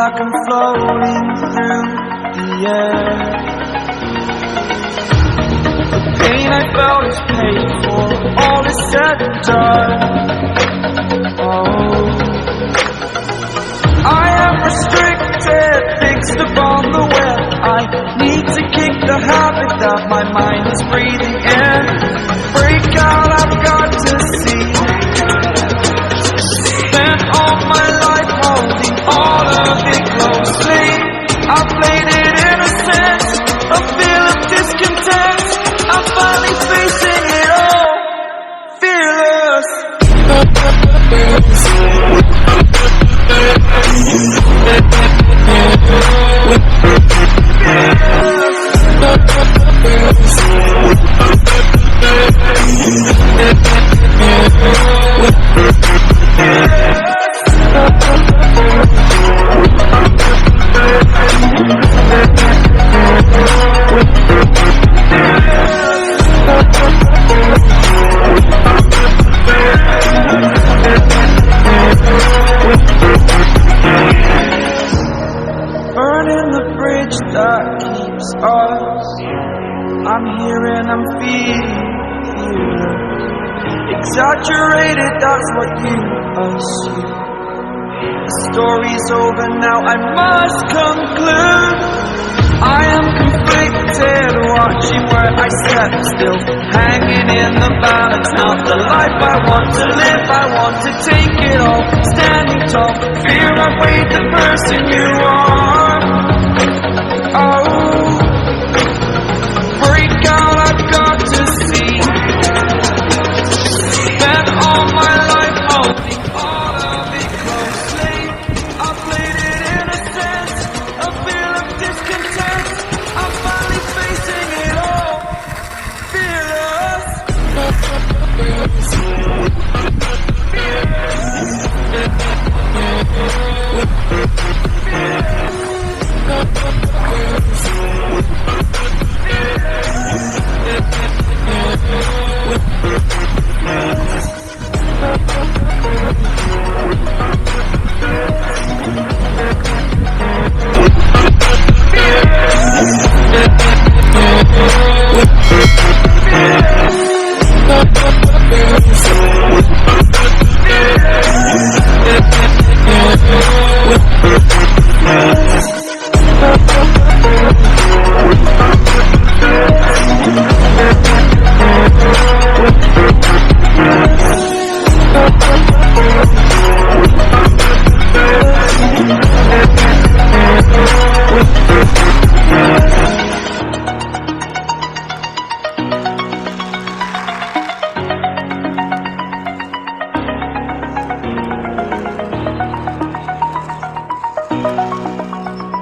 like I'm floating through the air. The pain I felt is paid for, all is said and done. Oh, I am restricted, fixed upon the web. I need to kick the habit that my mind is breathing in. Break out, I've got to see. Spent all my life holding all of it closely. I played it innocent, a feel of discontent. I'm finally facing it all, fearless. Burning the bridge that keeps us. I'm here and I'm feeling exaggerated, that's what you assume. The story's over now, I must conclude. I am conflicted, watching where I step still, hanging in the balance. Not the life I want to live, I want to take it all. Standing tall, fear I've weighed the person you are.